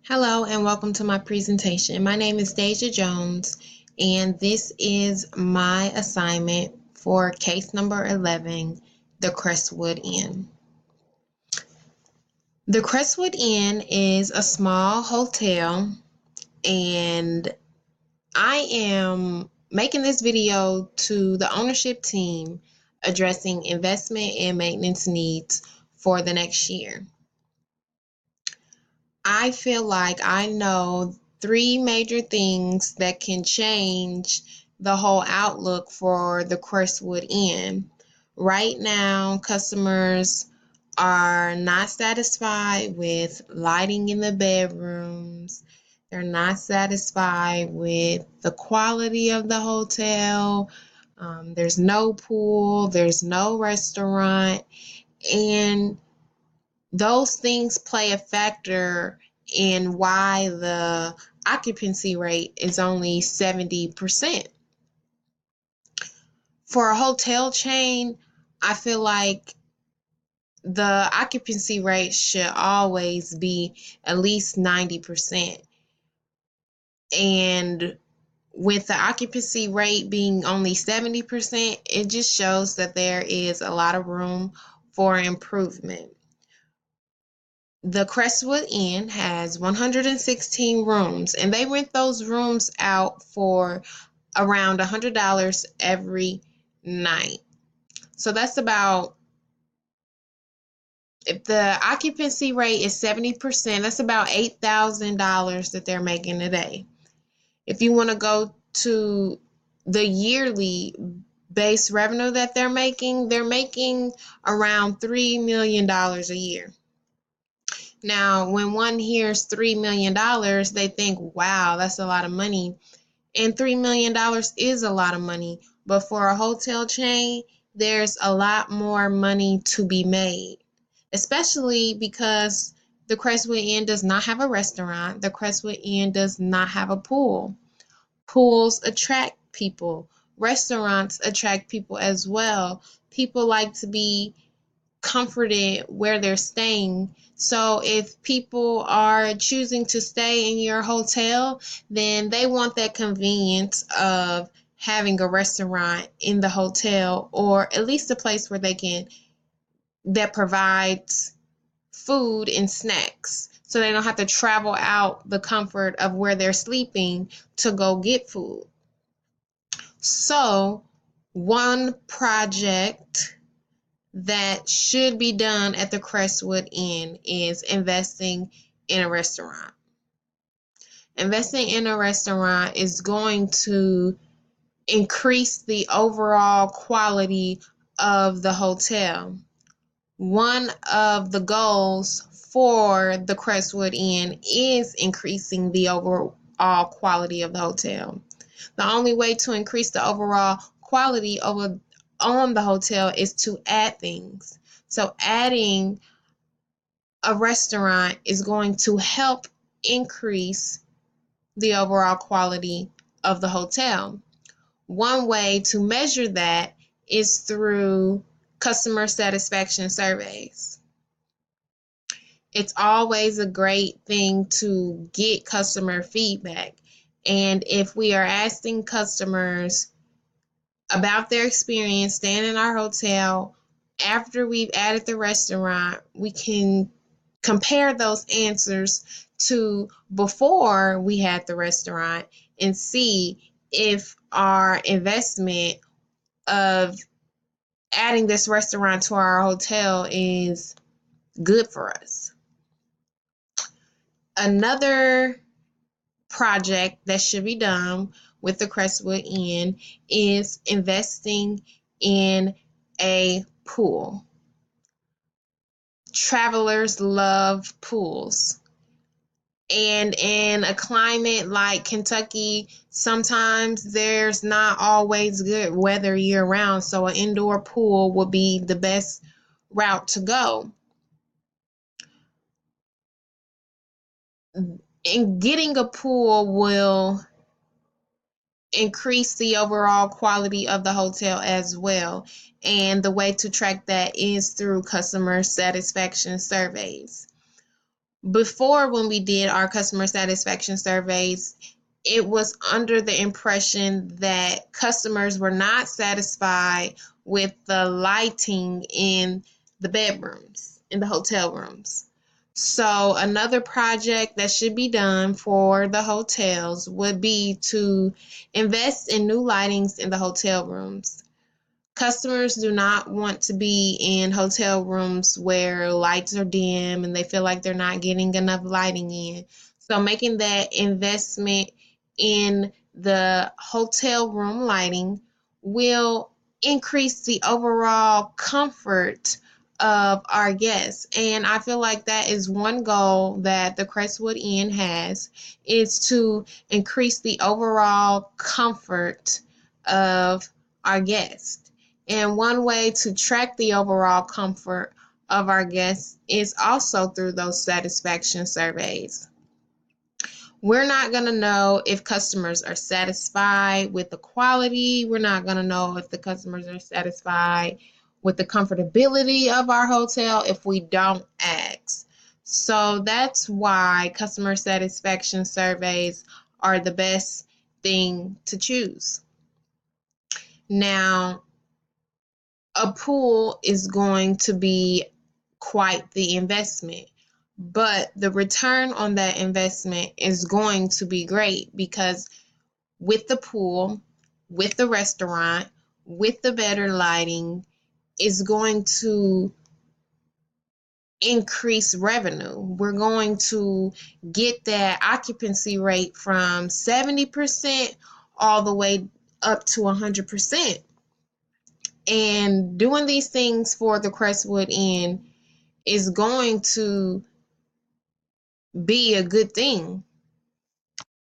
Hello and welcome to my presentation. My name is D.Jones and this is my assignment for case number 11, the Crestwood Inn. The Crestwood Inn is a small hotel and I am making this video to the ownership team addressing investment and maintenance needs for the next year. I feel like I know three major things that can change the whole outlook for the Crestwood Inn. Right now, customers are not satisfied with lighting in the bedrooms. They're not satisfied with the quality of the hotel. There's no pool, there's no restaurant, and those things play a factor in why the occupancy rate is only 70%. For a hotel chain, I feel like the occupancy rate should always be at least 90%. And with the occupancy rate being only 70%, it just shows that there is a lot of room for improvement. The Crestwood Inn has 116 rooms, and they rent those rooms out for around $100 every night. So that's about, if the occupancy rate is 70%, that's about $8,000 that they're making a day. If you want to go to the yearly base revenue that they're making around $3 million a year. Now, when one hears $3 million, they think, wow, that's a lot of money. And $3 million is a lot of money. But for a hotel chain, there's a lot more money to be made, especially because the Crestwood Inn does not have a restaurant. The Crestwood Inn does not have a pool. Pools attract people. Restaurants attract people as well. People like to be comforted where they're staying. So if people are choosing to stay in your hotel, then they want that convenience of having a restaurant in the hotel, or at least a place where that provides food and snacks, so they don't have to travel out the comfort of where they're sleeping to go get food. So one project that should be done at the Crestwood Inn is investing in a restaurant. Investing in a restaurant is going to increase the overall quality of the hotel. One of the goals for the Crestwood Inn is increasing the overall quality of the hotel. The only way to increase the overall quality on the hotel is to add things. So adding a restaurant is going to help increase the overall quality of the hotel. One way to measure that is through customer satisfaction surveys. It's always a great thing to get customer feedback. And if we are asking customers about their experience staying in our hotel after we've added the restaurant, we can compare those answers to before we had the restaurant and see if our investment of adding this restaurant to our hotel is good for us. Another project that should be done with the Crestwood Inn is investing in a pool. Travelers love pools. And in a climate like Kentucky, sometimes there's not always good weather year round, so an indoor pool would be the best route to go. And getting a pool will increase the overall quality of the hotel as well. And the way to track that is through customer satisfaction surveys. Before, when we did our customer satisfaction surveys, it was under the impression that customers were not satisfied with the lighting in the bedrooms, in the hotel rooms. So another project that should be done for the hotels would be to invest in new lightings in the hotel rooms. Customers do not want to be in hotel rooms where lights are dim and they feel like they're not getting enough lighting in. So making that investment in the hotel room lighting will increase the overall comfort of our guests. And I feel like that is one goal that the Crestwood Inn has, is to increase the overall comfort of our guests. And one way to track the overall comfort of our guests is also through those satisfaction surveys. We're not going to know if customers are satisfied with the quality. We're not going to know if the customers are satisfied with the comfortability of our hotel if we don't ask. So that's why customer satisfaction surveys are the best thing to choose. Now, a pool is going to be quite the investment, but the return on that investment is going to be great, because with the pool, with the restaurant, with the better lighting, is going to increase revenue. We're going to get that occupancy rate from 70% all the way up to 100%. And doing these things for the Crestwood Inn is going to be a good thing.